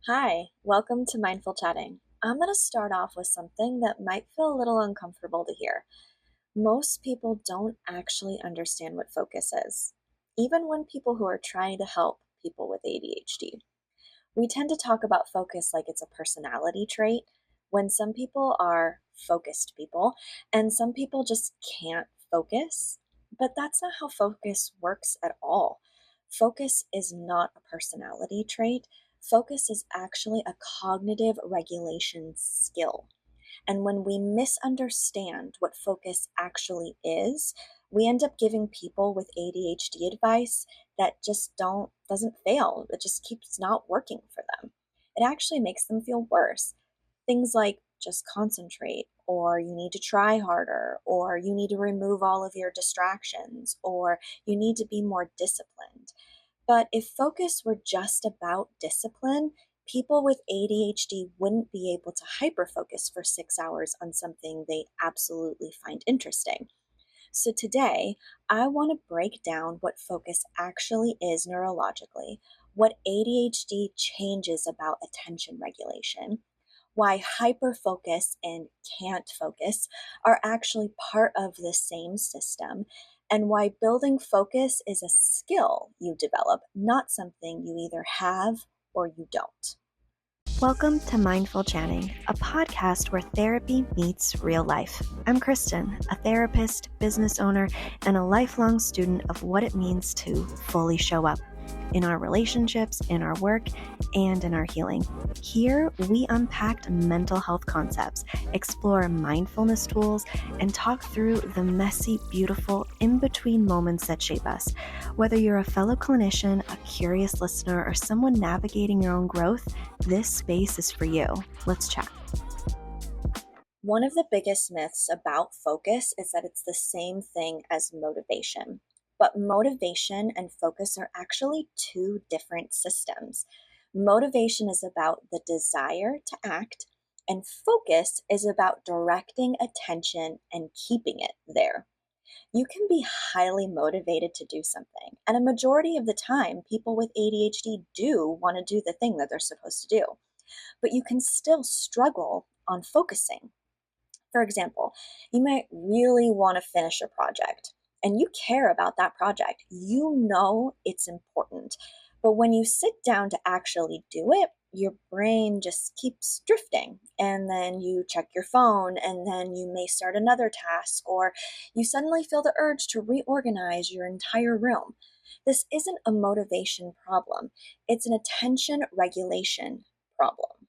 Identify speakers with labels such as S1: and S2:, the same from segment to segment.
S1: Hi, welcome to Mindful Chatting. I'm going to start off with something that might feel a little uncomfortable to hear. Most people don't actually understand what focus is, even when people who are trying to help people with ADHD. We tend to talk about focus like it's a personality trait, when some people are focused people and some people just can't focus. But that's not how focus works at all. Focus is not a personality trait. Focus is actually a cognitive regulation skill. And when we misunderstand what focus actually is, we end up giving people with ADHD advice that just doesn't fail. It just keeps not working for them. It actually makes them feel worse. Things like just concentrate, or you need to try harder, or you need to remove all of your distractions, or you need to be more disciplined. But if focus were just about discipline, people with ADHD wouldn't be able to hyperfocus for 6 hours on something they absolutely find interesting. So today, I want to break down what focus actually is neurologically, what ADHD changes about attention regulation, why hyperfocus and can't focus are actually part of the same system, and why building focus is a skill you develop, not something you either have or you don't.
S2: Welcome to Mindful Chatting, a podcast where therapy meets real life. I'm Kristen, a therapist, business owner, and a lifelong student of what it means to fully show up in our relationships, in our work, and in our healing. Here, we unpack mental health concepts, explore mindfulness tools, and talk through the messy, beautiful, in-between moments that shape us. Whether you're a fellow clinician, a curious listener, or someone navigating your own growth, this space is for you. Let's chat.
S1: One of the biggest myths about focus is that it's the same thing as motivation. But motivation and focus are actually two different systems. Motivation is about the desire to act, and focus is about directing attention and keeping it there. You can be highly motivated to do something, and a majority of the time, people with ADHD do want to do the thing that they're supposed to do, but you can still struggle on focusing. For example, you might really want to finish a project and you care about that project. You know it's important. But when you sit down to actually do it, your brain just keeps drifting. And then you check your phone, and then you may start another task, or you suddenly feel the urge to reorganize your entire room. This isn't a motivation problem, it's an attention regulation problem.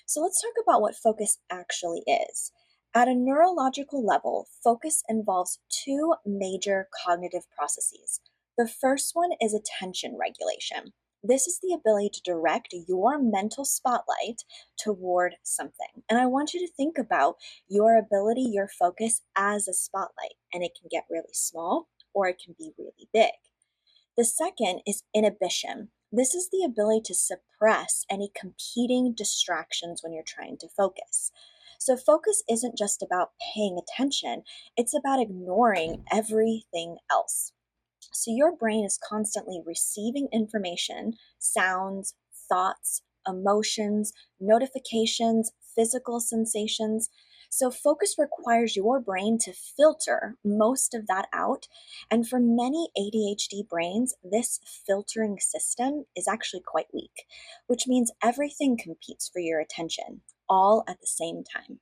S1: So let's talk about what focus actually is. At a neurological level, focus involves two major cognitive processes. The first one is attention regulation. This is the ability to direct your mental spotlight toward something. And I want you to think about your ability, your focus as a spotlight. And it can get really small or it can be really big. The second is inhibition. This is the ability to suppress any competing distractions when you're trying to focus. So, focus isn't just about paying attention, it's about ignoring everything else. So, your brain is constantly receiving information, sounds, thoughts, emotions, notifications, physical sensations. So, focus requires your brain to filter most of that out. And for many ADHD brains, this filtering system is actually quite weak, which means everything competes for your attention, all at the same time.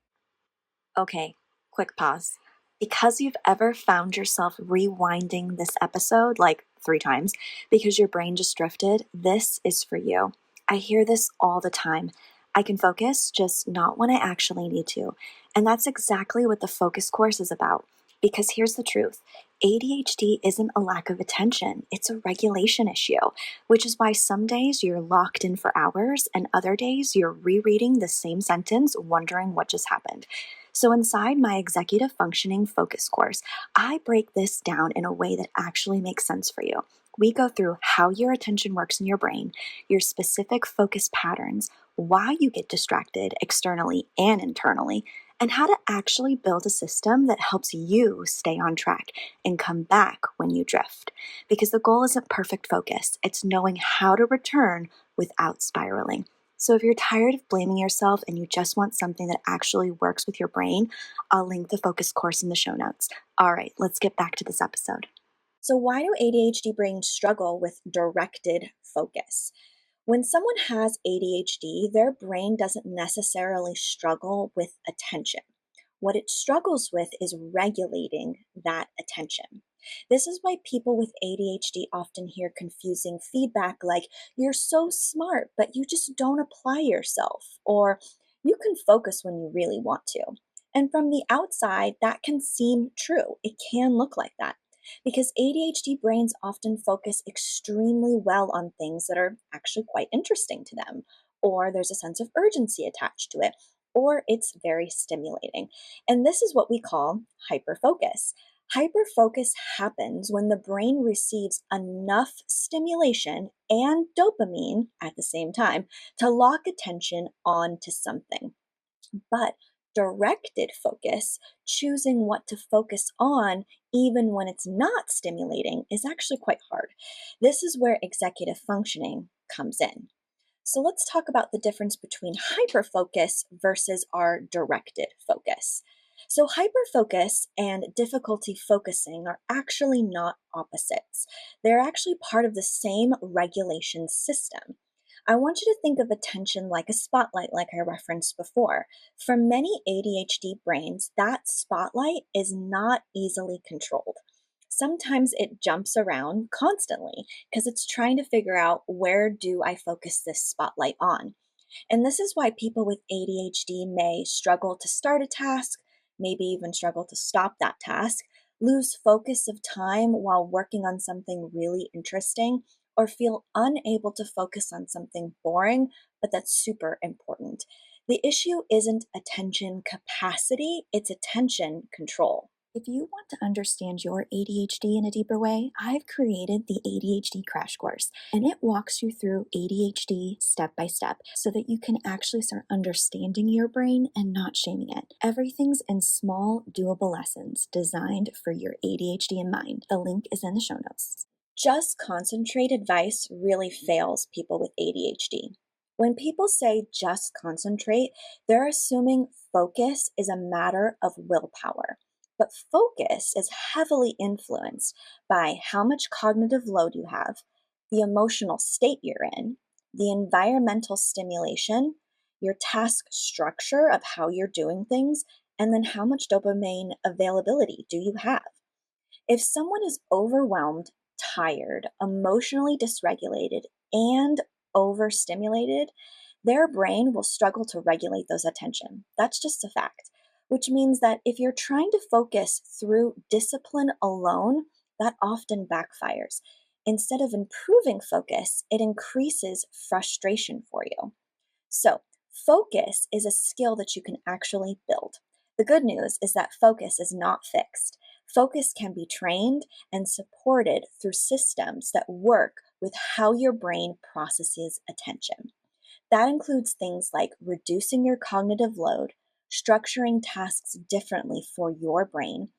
S1: Okay, quick pause. Because you've ever found yourself rewinding this episode like 3 times because your brain just drifted, this is for you. I hear this all the time. I can focus, just not when I actually need to. And that's exactly what the focus course is about. Because here's the truth. ADHD isn't a lack of attention, it's a regulation issue, which is why some days you're locked in for hours and other days you're rereading the same sentence wondering what just happened. So inside my executive functioning focus course, I break this down in a way that actually makes sense for you. We go through how your attention works in your brain, your specific focus patterns, why you get distracted externally and internally, and how to actually build a system that helps you stay on track and come back when you drift. Because the goal isn't perfect focus, it's knowing how to return without spiraling.
S2: So if you're tired of blaming yourself and you just want something that actually works with your brain, I'll link the focus course in the show notes. All right, let's get back to this episode.
S1: So, why do ADHD brains struggle with directed focus? When someone has ADHD, their brain doesn't necessarily struggle with attention. What it struggles with is regulating that attention. This is why people with ADHD often hear confusing feedback like, you're so smart, but you just don't apply yourself, or you can focus when you really want to. And from the outside, that can seem true. It can look like that because ADHD brains often focus extremely well on things that are actually quite interesting to them, or there's a sense of urgency attached to it, or it's very stimulating. And this is what we call hyperfocus. Hyperfocus happens when the brain receives enough stimulation and dopamine at the same time to lock attention onto something. But directed focus, choosing what to focus on even when it's not stimulating, is actually quite hard. This is where executive functioning comes in. So let's talk about the difference between hyperfocus versus our directed focus. So, hyperfocus and difficulty focusing are actually not opposites. They're actually part of the same regulation system. I want you to think of attention like a spotlight, like I referenced before. For many ADHD brains, that spotlight is not easily controlled. Sometimes it jumps around constantly because it's trying to figure out, where do I focus this spotlight on? And this is why people with ADHD may struggle to start a task, maybe even struggle to stop that task, lose focus of time while working on something really interesting, or feel unable to focus on something boring, but that's super important. The issue isn't attention capacity, it's attention control. If you want to understand your ADHD in a deeper way, I've created the ADHD Crash Course, and it walks you through ADHD step by step so that you can actually start understanding your brain and not shaming it. Everything's in small, doable lessons designed for your ADHD in mind. The link is in the show notes. Just concentrate advice really fails people with ADHD. When people say just concentrate, they're assuming focus is a matter of willpower. But focus is heavily influenced by how much cognitive load you have, the emotional state you're in, the environmental stimulation, your task structure of how you're doing things, and then how much dopamine availability do you have. If someone is overwhelmed, tired, emotionally dysregulated, and overstimulated, their brain will struggle to regulate those attention. That's just a fact, which means that if you're trying to focus through discipline alone, that often backfires. Instead of improving focus, it increases frustration for you. So, focus is a skill that you can actually build. The good news is that focus is not fixed. Focus can be trained and supported through systems that work with how your brain processes attention. That includes things like reducing your cognitive load, structuring tasks differently for your brain,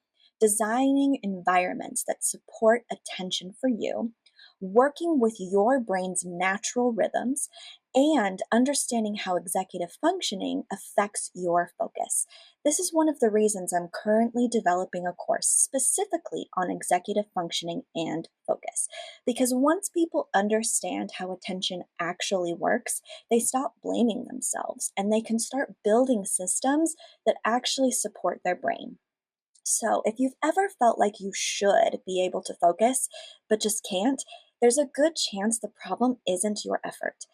S1: designing environments that support attention for you, working with your brain's natural rhythms, and understanding how executive functioning affects your focus. This is one of the reasons I'm currently developing a course specifically on executive functioning and focus. Because once people understand how attention actually works, they stop blaming themselves and they can start building systems that actually support their brain. So, if you've ever felt like you should be able to focus but just can't, there's a good chance the problem isn't your effort.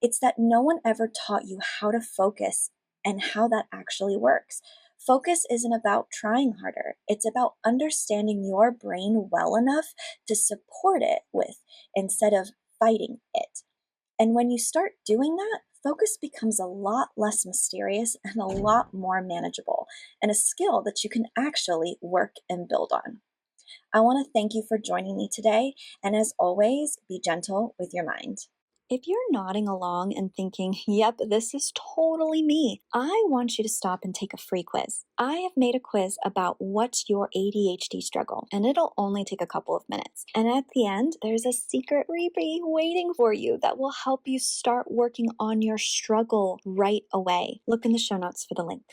S1: It's that no one ever taught you how to focus and how that actually works. Focus isn't about trying harder, it's about understanding your brain well enough to support it with instead of fighting it. And when you start doing that, focus becomes a lot less mysterious and a lot more manageable, and a skill that you can actually work and build on. I want to thank you for joining me today, and as always, be gentle with your mind. If you're nodding along and thinking, yep, this is totally me, I want you to stop and take a free quiz. I have made a quiz about what's your ADHD struggle, and it'll only take a couple of minutes. And at the end, there's a secret freebie waiting for you that will help you start working on your struggle right away. Look in the show notes for the link.